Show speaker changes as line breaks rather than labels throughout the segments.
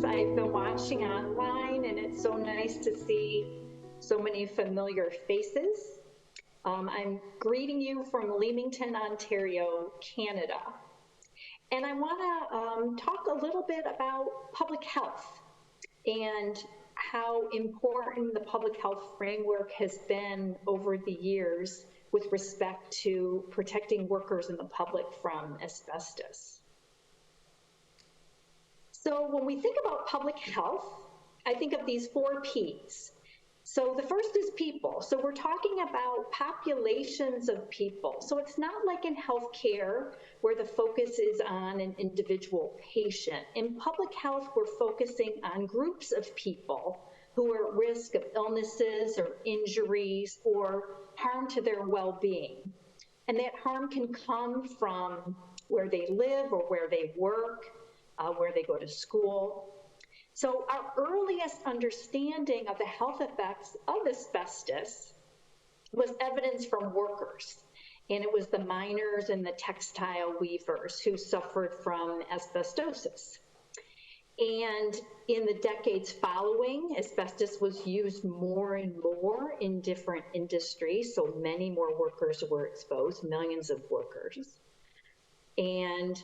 I've been watching online, and it's so nice to see so many familiar faces. I'm greeting you from Leamington, Ontario, Canada. And I want to talk a little bit about public health and how important the public health framework has been over the years with respect to protecting workers in the public from asbestos. So when we think about public health, I think of these 4 Ps. So the first is people. So we're talking about populations of people. So it's not like in healthcare where the focus is on an individual patient. In public health, we're focusing on groups of people who are at risk of illnesses or injuries or harm to their well-being. And that harm can come from where they live or where they work, where they go to school. So our earliest understanding of the health effects of asbestos was evidence from workers. And it was the miners and the textile weavers who suffered from asbestosis. And in the decades following, asbestos was used more and more in different industries. So many more workers were exposed, millions of workers. And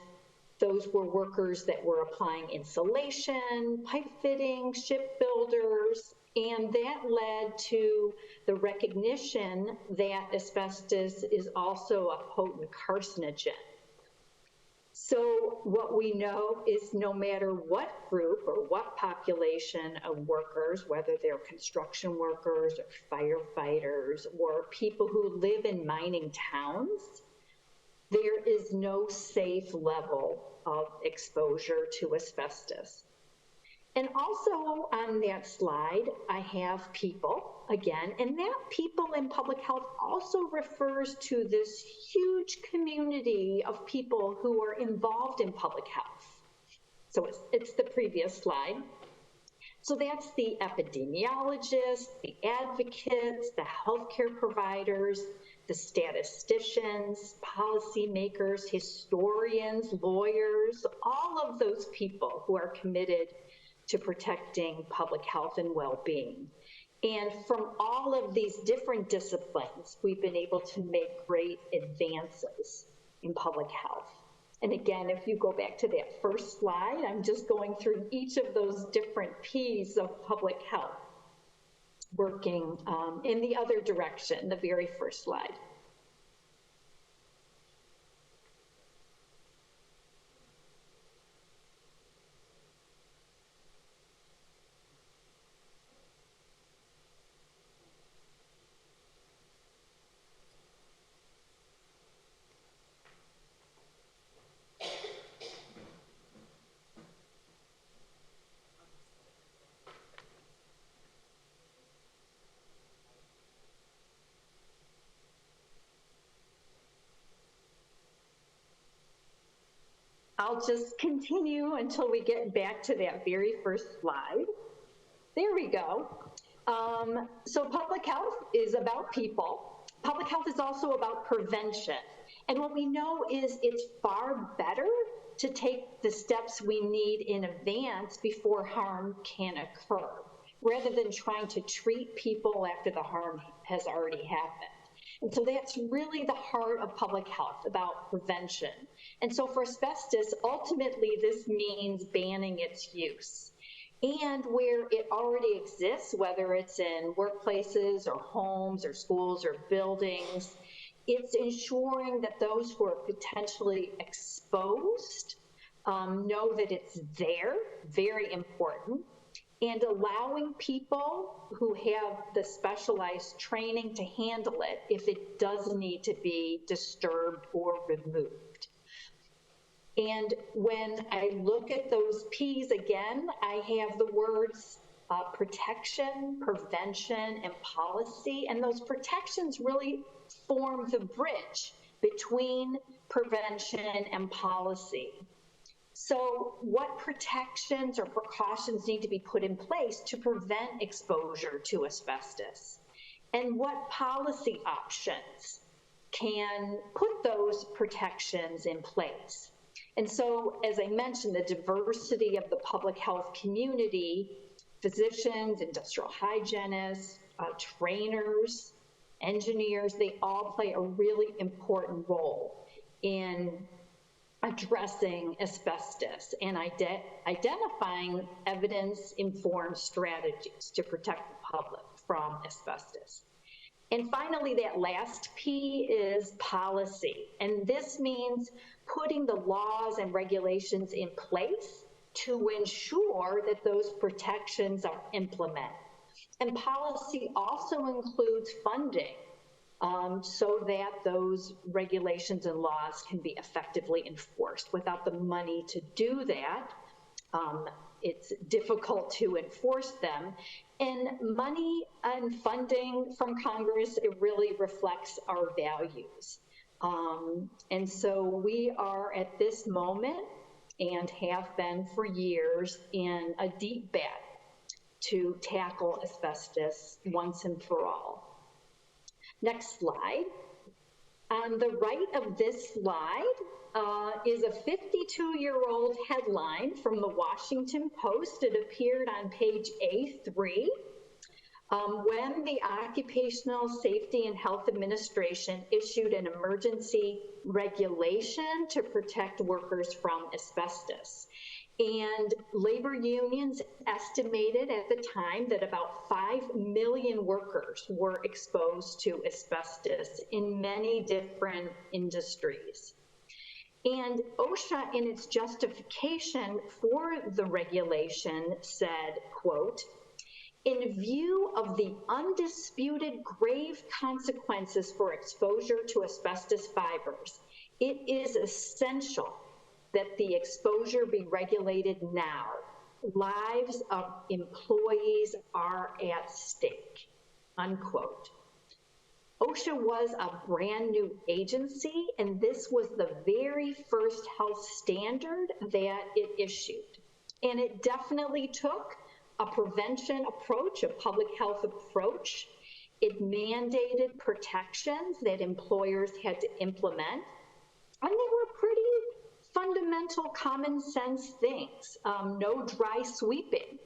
those were workers that were applying insulation, pipe fitting, shipbuilders, and that led to the recognition that asbestos is also a potent carcinogen. So what we know is no matter what group or what population of workers, whether they're construction workers or firefighters or people who live in mining towns, there is no safe level of exposure to asbestos. And also on that slide, I have people again, and that people in public health also refers to this huge community of people who are involved in public health. So it's the previous slide. So that's the epidemiologists, the advocates, the healthcare providers, the statisticians, policymakers, historians, lawyers, all of those people who are committed to protecting public health and well-being. And from all of these different disciplines, we've been able to make great advances in public health. And again, if you go back to that first slide, I'm just going through each of those different Ps of public health, working in the other direction, the very first slide. I'll just continue until we get back to that very first slide. There we go. So public health is about people. Public health is also about prevention. And what we know is it's far better to take the steps we need in advance before harm can occur, rather than trying to treat people after the harm has already happened. And so that's really the heart of public health, about prevention. And so for asbestos, ultimately this means banning its use. And where it already exists, whether it's in workplaces or homes or schools or buildings, it's ensuring that those who are potentially exposed know that it's there, very important, and allowing people who have the specialized training to handle it if it does need to be disturbed or removed. And when I look at those Ps again, I have the words protection, prevention, and policy, and those protections really form the bridge between prevention and policy. So what protections or precautions need to be put in place to prevent exposure to asbestos? And what policy options can put those protections in place? And so, as I mentioned, the diversity of the public health community, physicians, industrial hygienists, trainers, engineers, they all play a really important role in addressing asbestos and identifying evidence-informed strategies to protect the public from asbestos. And finally, that last P is policy. And this means putting the laws and regulations in place to ensure that those protections are implemented. And policy also includes funding so that those regulations and laws can be effectively enforced. Without the money to do that, it's difficult to enforce them. And money and funding from Congress, it really reflects our values. And so we are at this moment, and have been for years, in a deep bet to tackle asbestos once and for all. Next slide. On the right of this slide is a 52-year-old headline from the Washington Post. It appeared on page A3 when the Occupational Safety and Health Administration issued an emergency regulation to protect workers from asbestos. And labor unions estimated at the time that about 5 million workers were exposed to asbestos in many different industries. And OSHA, in its justification for the regulation, said, quote, "In view of the undisputed grave consequences for exposure to asbestos fibers, it is essential that the exposure be regulated now. Lives of employees are at stake," unquote. OSHA was a brand new agency, and this was the very first health standard that it issued. And it definitely took a prevention approach, a public health approach. It mandated protections that employers had to implement, and they were pretty fundamental common sense things. No dry sweeping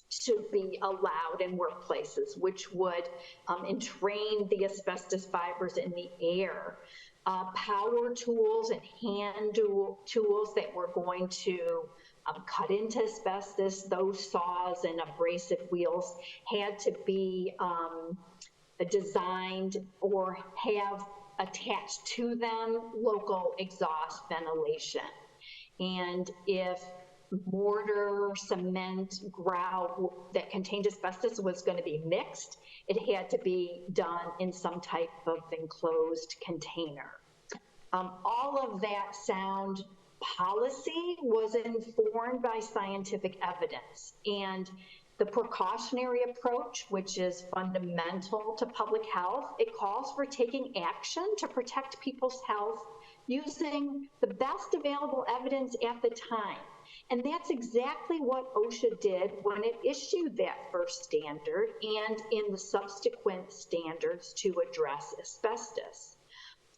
should be allowed in workplaces, which would entrain the asbestos fibers in the air. Power tools and hand tools that were going to cut into asbestos, those saws and abrasive wheels had to be designed or have attached to them local exhaust ventilation. And if mortar, cement, grout that contained asbestos was going to be mixed, it had to be done in some type of enclosed container. All of that sound policy was informed by scientific evidence, and the precautionary approach, which is fundamental to public health, it calls for taking action to protect people's health using the best available evidence at the time. And that's exactly what OSHA did when it issued that first standard and in the subsequent standards to address asbestos.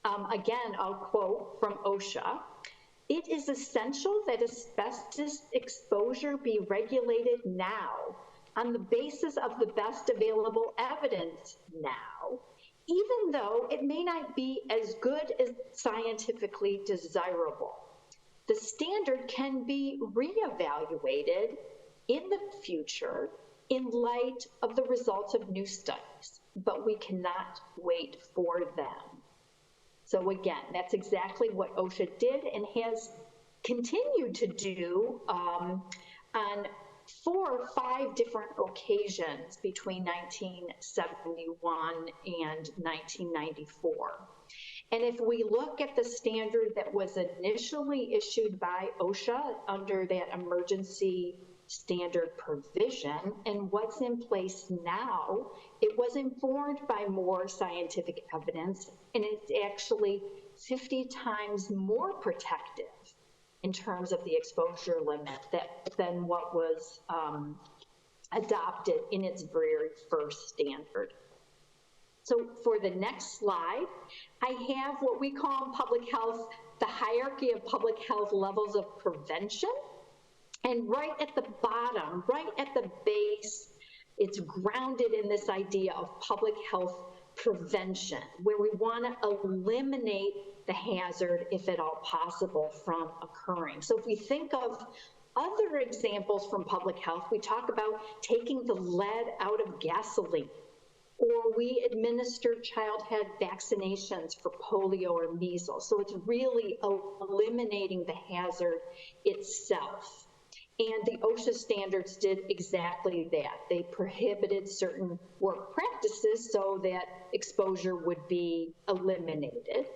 Again, I'll quote from OSHA. "It is essential that asbestos exposure be regulated now on the basis of the best available evidence now, even though it may not be as good as scientifically desirable. The standard can be reevaluated in the future in light of the results of new studies, but we cannot wait for them." So again, that's exactly what OSHA did and has continued to do on 4 or 5 different occasions between 1971 and 1994. And if we look at the standard that was initially issued by OSHA under that emergency standard provision and what's in place now, it was informed by more scientific evidence, and it's actually 50 times more protective in terms of the exposure limit than what was adopted in its very first standard. So for the next slide, I have what we call in public health the hierarchy of public health levels of prevention. And right at the bottom, right at the base, it's grounded in this idea of public health prevention, where we want to eliminate the hazard, if at all possible, from occurring. So if we think of other examples from public health, we talk about taking the lead out of gasoline, or we administer childhood vaccinations for polio or measles. So it's really eliminating the hazard itself. And the OSHA standards did exactly that. They prohibited certain work practices so that exposure would be eliminated.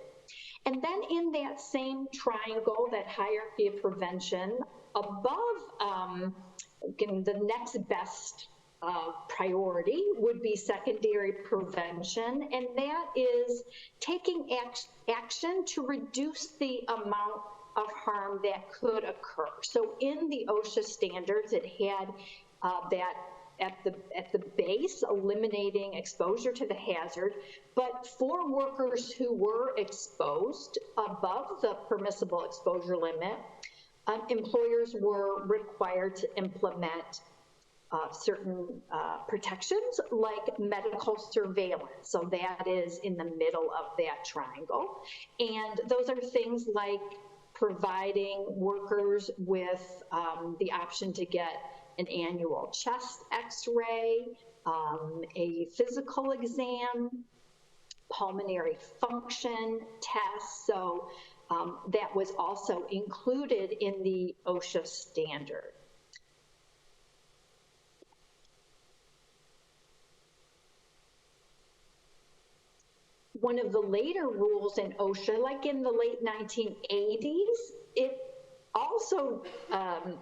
And then in that same triangle, that hierarchy of prevention, above the next best priority would be secondary prevention, and that is taking action to reduce the amount of harm that could occur. So in the OSHA standards, it had that at the base, eliminating exposure to the hazard, but for workers who were exposed above the permissible exposure limit, employers were required to implement certain protections like medical surveillance. So that is in the middle of that triangle. And those are things like providing workers with the option to get an annual chest x-ray, a physical exam, pulmonary function tests. So that was also included in the OSHA standard. One of the later rules in OSHA, like in the late 1980s, it also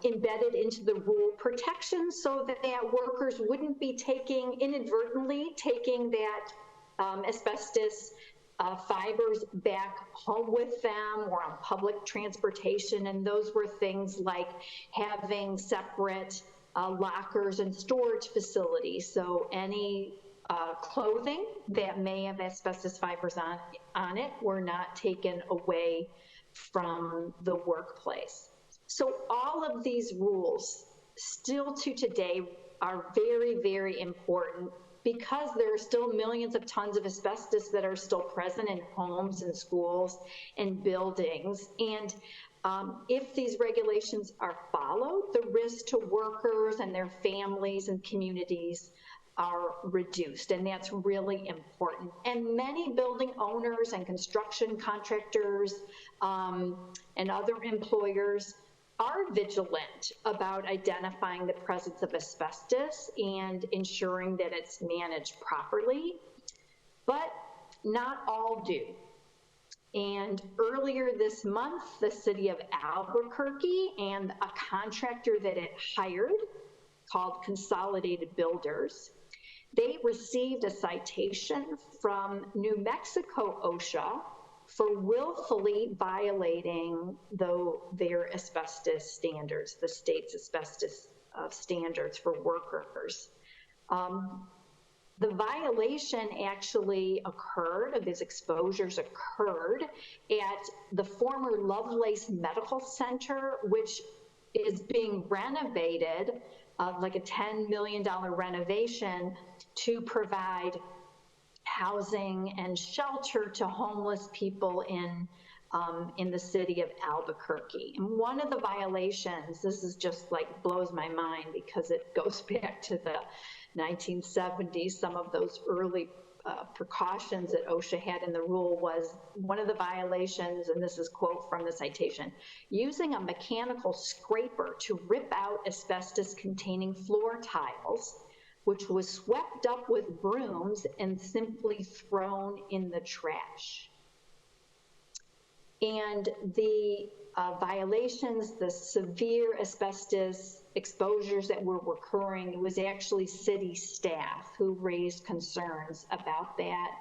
embedded into the rule protections so that workers wouldn't be inadvertently taking that asbestos fibers back home with them or on public transportation. And those were things like having separate lockers and storage facilities. So any clothing that may have asbestos fibers on it were not taken away from the workplace. So all of these rules still to today are very, very important because there are still millions of tons of asbestos that are still present in homes and schools and buildings. And if these regulations are followed, the risk to workers and their families and communities are reduced, and that's really important. And many building owners and construction contractors and other employers are vigilant about identifying the presence of asbestos and ensuring that it's managed properly, but not all do. And earlier this month, the city of Albuquerque and a contractor that it hired called Consolidated Builders, they received a citation from New Mexico OSHA for willfully violating their asbestos standards, the state's asbestos standards for workers. The violation actually occurred, of these exposures occurred at the former Lovelace Medical Center, which is being renovated, like a $10 million renovation to provide housing and shelter to homeless people in the city of Albuquerque. And one of the violations, this is just like blows my mind because it goes back to the 1970s, some of those early precautions that OSHA had in the rule was one of the violations, and this is quote from the citation, using a mechanical scraper to rip out asbestos containing floor tiles, which was swept up with brooms and simply thrown in the trash. And the violations, the severe asbestos exposures that were recurring, it was actually city staff who raised concerns about that.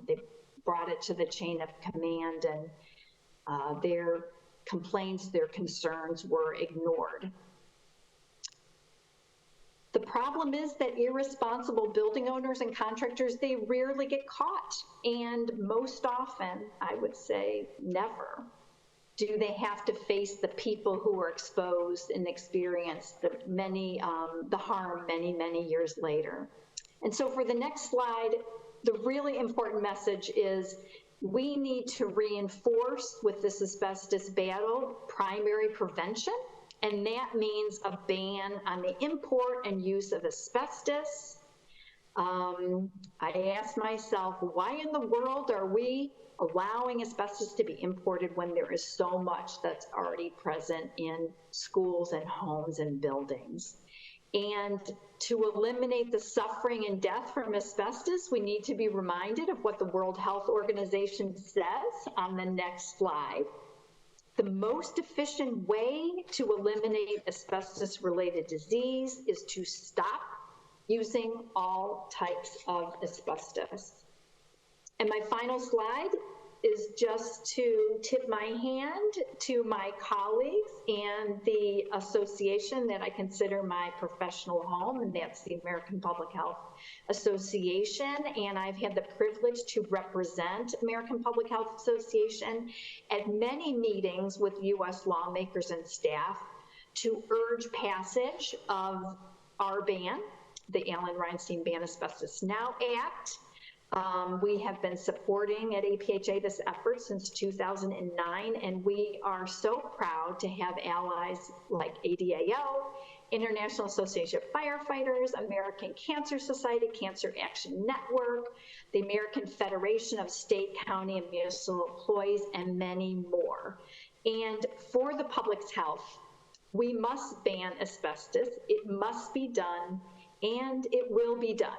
They brought it to the chain of command, and their complaints, their concerns were ignored. The problem is that irresponsible building owners and contractors, they rarely get caught, and most often, I would say never, do they have to face the people who were exposed and experience the harm many years later? And so for the next slide, the really important message is we need to reinforce with this asbestos battle primary prevention, and that means a ban on the import and use of asbestos. I asked myself, why in the world are we allowing asbestos to be imported when there is so much that's already present in schools and homes and buildings? And to eliminate the suffering and death from asbestos, we need to be reminded of what the World Health Organization says on the next slide. The most efficient way to eliminate asbestos-related disease is to stop using all types of asbestos. And my final slide is just to tip my hand to my colleagues and the association that I consider my professional home, and that's the American Public Health Association. And I've had the privilege to represent American Public Health Association at many meetings with US lawmakers and staff to urge passage of our ban, the Alan Reinstein Ban Asbestos Now Act. We have been supporting at APHA this effort since 2009, and we are so proud to have allies like ADAO, International Association of Firefighters, American Cancer Society, Cancer Action Network, the American Federation of State, County, and Municipal Employees, and many more. And for the public's health, we must ban asbestos. It must be done, and it will be done.